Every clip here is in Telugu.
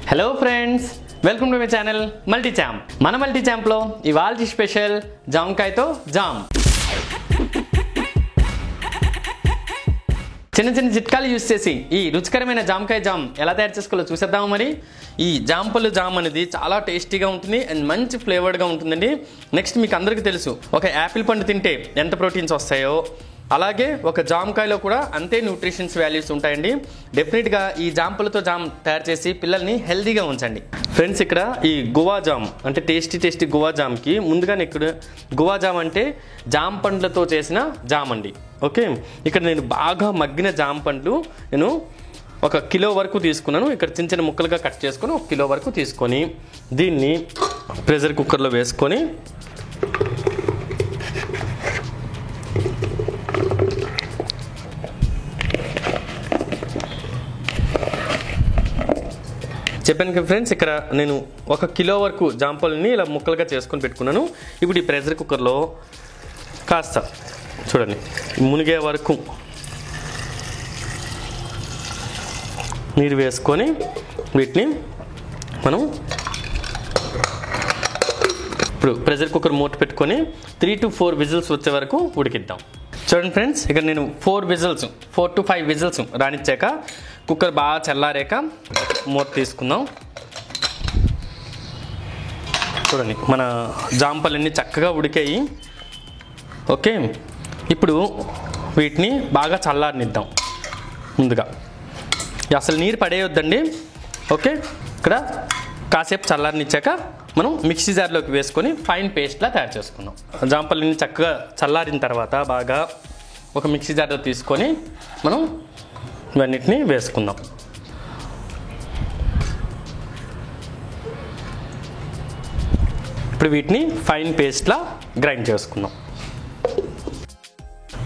Hello friends, welcome to my channel MultiChamp. మన MultiChamp లో ఇవాల్టి స్పెషల్ జామకాయతో జామ్. చిన్న చిన్న చిట్కాలు యూస్ చేసి ఈ రుచికరమైన జామకాయ జామ్ ఎలా తయారు చేసుకోవాలో చూసేద్దాము. మరి ఈ జాంపళ్ళు జామ్ అనేది చాలా టేస్టీగా ఉంటుంది అండ్ మంచి ఫ్లేవర్డ్గా ఉంటుందండి. నెక్స్ట్ మీకు అందరికీ తెలుసు, ఒక యాపిల్ పండు తింటే ఎంత ప్రోటీన్స్ వస్తాయో అలాగే ఒక జామకాయలో కూడా అంతే న్యూట్రిషన్స్ వాల్యూస్ ఉంటాయండి. డెఫినెట్గా ఈ జాంపలతో జామ్ తయారు చేసి పిల్లల్ని హెల్తీగా ఉంచండి. ఫ్రెండ్స్, ఇక్కడ ఈ గువా జామ్ అంటే టేస్టీ గువా జామ్కి ముందుగానే ఇక్కడ గువా జామ్ అంటే జామ పండ్లతో చేసిన జామ్ అండి. ఓకే, ఇక్కడ నేను బాగా మగ్గిన జామ పండ్లు నేను 1 కిలో వరకు తీసుకున్నాను. ఇక్కడ చిన్న చిన్న ముక్కలుగా కట్ చేసుకొని 1 కిలో వరకు తీసుకొని దీన్ని ప్రెషర్ కుక్కర్లో వేసుకొని చెప్పాను కదా ఫ్రెండ్స్, ఇక్కడ నేను 1 కిలో వరకు జాంపల్ని ఇలా ముక్కలుగా చేసుకొని పెట్టుకున్నాను. ఇప్పుడు ఈ ప్రెషర్ కుక్కర్లో కాస్త చూడండి మునిగే వరకు నీరు వేసుకొని వీటిని మనం ఇప్పుడు ప్రెషర్ కుక్కర్ మూత పెట్టుకొని 3 to 4 విజిల్స్ వచ్చే వరకు ఉడికిద్దాం. చూడండి ఫ్రెండ్స్, ఇక్కడ నేను 4 to 5 విజిల్స్ రానిచ్చాక కుక్కర్ బాగా చల్లారాక మూత తీసుకుందాం. చూడండి మన జాంపలన్నీ చక్కగా ఉడికాయి. ఓకే, ఇప్పుడు వీటిని బాగా చల్లారనిద్దాం. ముందుగా అసలు నీరు పడేయొద్దండి. ఓకే, ఇక్కడ కాసేపు చల్లారనిచ్చాక మనం మిక్సీ జార్లోకి వేసుకొని ఫైన్ పేస్ట్లా తయారు చేసుకుందాం. జాంపల్ని చక్కగా చల్లారిన తర్వాత బాగా ఒక మిక్సీ జార్లో తీసుకొని మనం ఇవన్నిటిని వేసుకుందాం. ఇప్పుడు వీటిని ఫైన్ పేస్ట్లా గ్రైండ్ చేసుకుందాం.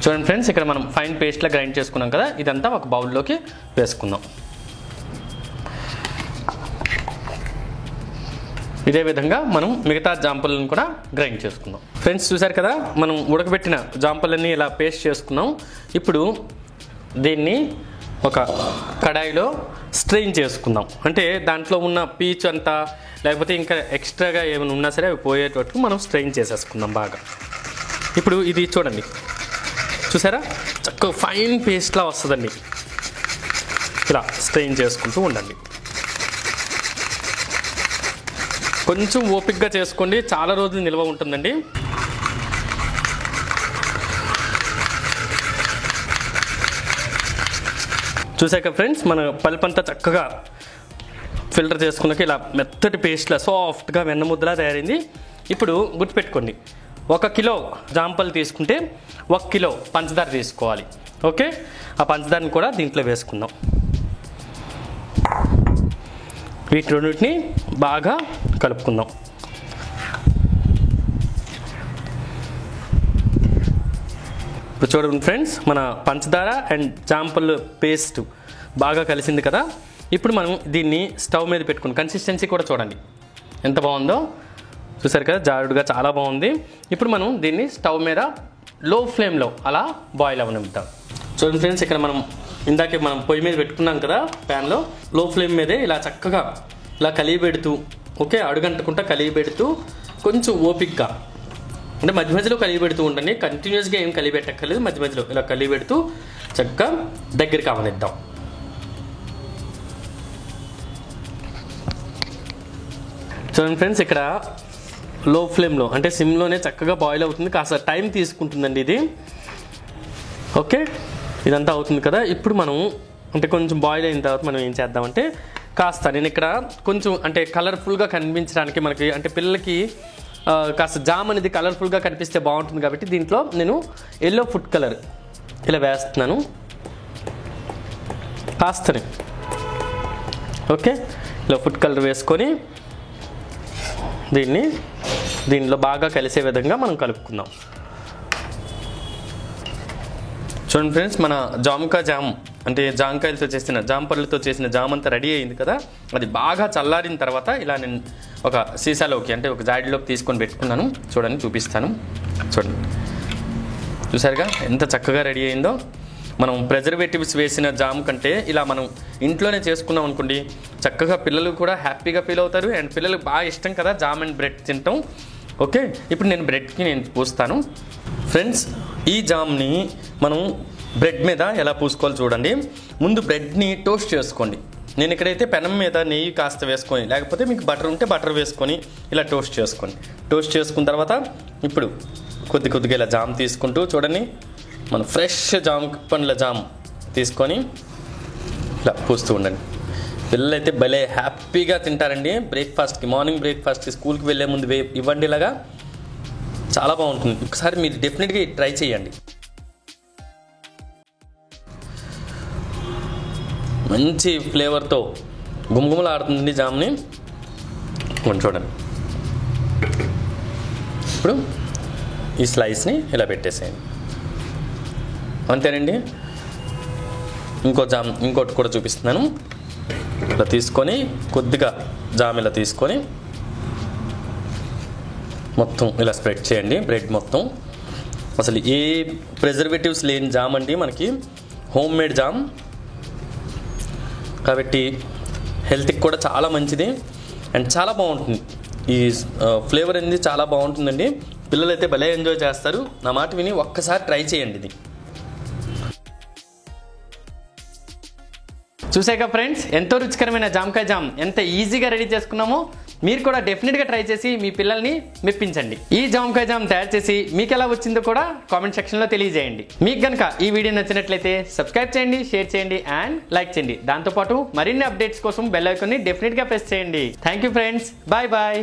చూడండి ఫ్రెండ్స్, ఇక్కడ మనం ఫైన్ పేస్ట్లా గ్రైండ్ చేసుకున్నాం కదా, ఇదంతా ఒక బౌల్లోకి వేసుకుందాం. ఇదే విధంగా మనం మిగతా జాంపళ్ళను కూడా గ్రైండ్ చేసుకుందాం. ఫ్రెండ్స్, చూసారు కదా మనం ఉడకబెట్టిన జాంపళ్ళని ఇలా పేస్ట్ చేసుకున్నాం. ఇప్పుడు దీన్ని ఒక కడాయిలో స్ట్రెయిన్ చేసుకుందాం. అంటే దాంట్లో ఉన్న పీచు అంతా లేకపోతే ఇంకా ఎక్స్ట్రాగా ఏమైనా ఉన్నా సరే అవి పోయేటట్టు మనం స్ట్రెయిన్ చేసేసుకుందాం బాగా. ఇప్పుడు ఇది చూడండి, చూసారా చక్కగా ఫైన్ పేస్ట్లా వస్తుందండి. ఇలా స్ట్రెయిన్ చేసుకుంటూ ఉండండి. కొంచెం ఓపికగా చేసుకోండి, చాలా రోజులు నిల్వ ఉంటుందండి. చూసాక ఫ్రెండ్స్, మన పల్ప్ అంతా చక్కగా ఫిల్టర్ చేసుకున్నాక ఇలా మెత్తటి పేస్ట్లా సాఫ్ట్గా వెన్నముద్దలా తయారైంది. ఇప్పుడు గుర్తుపెట్టుకోండి, 1 కిలో జాంపలు తీసుకుంటే 1 కిలో పంచదార తీసుకోవాలి. ఓకే, ఆ పంచదారని కూడా దీంట్లో వేసుకుందాం. వీటి రెండింటిని బాగా కలుపుకుందాం. ఇప్పుడు చూడండి ఫ్రెండ్స్, మన పంచదార అండ్ జాంపల్ పేస్ట్ బాగా కలిసింది కదా. ఇప్పుడు మనం దీన్ని స్టవ్ మీద పెట్టుకుని కన్సిస్టెన్సీ కూడా చూడండి ఎంత బాగుందో. చూసారు కదా, జారుడుగా చాలా బాగుంది. ఇప్పుడు మనం దీన్ని స్టవ్ మీద లో ఫ్లేమ్లో అలా బాయిల్ అవ్వనిద్దాం. చూడండి ఫ్రెండ్స్, ఇక్కడ ఇందాకే మనం పొయ్యి మీద పెట్టుకున్నాం కదా ప్యాన్లో, లో ఫ్లేమ్ మీదే ఇలా చక్కగా ఇలా కలిగిపెడుతూ, ఓకే అడుగంటకుండా కలిగిపెడుతూ కొంచెం ఓపిక్గా అంటే మధ్య మధ్యలో కలిగిపెడుతూ ఉండండి. కంటిన్యూస్గా ఏం కలిగిపెట్టక్కర్లేదు, మధ్య మధ్యలో ఇలా కలిగిపెడుతూ చక్కగా దగ్గరికి అవనిద్దాం. చూడండి ఫ్రెండ్స్, ఇక్కడ లో ఫ్లేమ్లో అంటే సిమ్లోనే చక్కగా బాయిల్ అవుతుంది. కాస్త టైం తీసుకుంటుందండి ఇది. ఓకే, ఇదంతా అవుతుంది కదా. ఇప్పుడు మనం అంటే కొంచెం బాయిల్ అయిన తర్వాత మనం ఏం చేద్దామంటే కాస్త నేను ఇక్కడ కొంచెం అంటే కలర్ఫుల్గా కనిపించడానికి మనకి అంటే పిల్లలకి కాస్త జామ్ అనేది కలర్ఫుల్గా కనిపిస్తే బాగుంటుంది కాబట్టి దీంట్లో నేను ఎల్లో ఫుడ్ కలర్ ఇలా వేస్తున్నాను కాస్తని. ఓకే, ఇలా ఫుడ్ కలర్ వేసుకొని దీనిలో బాగా కలిసే విధంగా మనం కలుపుకుందాం. చూడండి ఫ్రెండ్స్, మన జామకాయ జామ్ అంటే జామకాయలతో చేసిన జాంపళ్ళతో చేసిన జామ్ అంతా రెడీ అయింది కదా. అది బాగా చల్లారిన తర్వాత ఇలా నేను ఒక సీసాలోకి అంటే ఒక జాడీలోకి తీసుకొని పెట్టుకున్నాను. చూడండి, చూపిస్తాను. చూడండి, చూసారుగా ఎంత చక్కగా రెడీ అయిందో. మనం ప్రిజర్వేటివ్స్ వేసిన జామ్ కంటే ఇలా మనం ఇంట్లోనే చేసుకున్నాం అనుకోండి, చక్కగా పిల్లలు కూడా హ్యాపీగా ఫీల్ అవుతారు. అండ్ పిల్లలకు బాగా ఇష్టం కదా జామ్ అండ్ బ్రెడ్ తింటాం. ఓకే, ఇప్పుడు నేను బ్రెడ్కి పూస్తాను. ఫ్రెండ్స్, ఈ జామ్ని మనం బ్రెడ్ మీద ఎలా పూసుకోవాలి చూడండి. ముందు బ్రెడ్ని టోస్ట్ చేసుకోండి. నేను ఇక్కడైతే పెనం మీద నెయ్యి కాస్త వేసుకొని, లేకపోతే మీకు బటర్ ఉంటే బటర్ వేసుకొని ఇలా టోస్ట్ చేసుకోండి. టోస్ట్ చేసుకున్న తర్వాత ఇప్పుడు కొద్దిగా ఇలా జామ్ తీసుకుంటూ చూడండి, మనం ఫ్రెష్ జామ్ పండ్ల జామ్ తీసుకొని ఇలా పూస్తూ ఉండండి. పిల్లలు అయితే భలే హ్యాపీగా తింటారండి. బ్రేక్ఫాస్ట్కి, మార్నింగ్ బ్రేక్ఫాస్ట్కి, స్కూల్కి వెళ్ళే ముందు ఇవ్వండి. ఇలాగా చాలా బాగుంటుంది. ఒకసారి మీరు డెఫినెట్గా ట్రై చేయండి. మంచి ఫ్లేవర్తో గుమగుమలు ఆడుతుంది జామ్ని. కొంచెం చూడండి. ఇప్పుడు ఈ స్లైస్ని ఇలా పెట్టేసేయండి. అంతేనండి. ఇంకోటి కూడా చూపిస్తున్నాను. ఇలా తీసుకొని కొద్దిగా జామ్ ఇలా తీసుకొని మొత్తం ఇలా స్ప్రెడ్ చేయండి బ్రెడ్ మొత్తం. అసలు ఏ ప్రిజర్వేటివ్స్ లేని జామ్ అండి మనకి, హోమ్ మేడ్ జామ్ కాబట్టి హెల్త్కి కూడా చాలా మంచిది అండ్ చాలా బాగుంటుంది. ఈ ఫ్లేవర్ అనేది చాలా బాగుంటుందండి. పిల్లలైతే భలే ఎంజాయ్ చేస్తారు. నా మాట విని ఒక్కసారి ట్రై చేయండి. ఇది చూసాక ఫ్రెండ్స్, ఎంతో రుచికరమైన జామకాయ జామ్ ఎంత ఈజీగా రెడీ చేసుకున్నామో మీరు కూడా డెఫినెట్గా ట్రై చేసి మీ పిల్లల్ని మెప్పించండి. ఈ జామకాయ జామ్ తయారు చేసి మీకు ఎలా వచ్చిందో కూడా కామెంట్ సెక్షన్లో తెలియజేయండి. మీకు కనుక ఈ వీడియో నచ్చినట్లయితే సబ్స్క్రైబ్ చేయండి, షేర్ చేయండి అండ్ లైక్ చేయండి. దాంతోపాటు మరిన్ని అప్డేట్స్ కోసం బెల్ ఐకాన్ని డెఫినెట్గా ప్రెస్ చేయండి. Thank you friends, bye bye.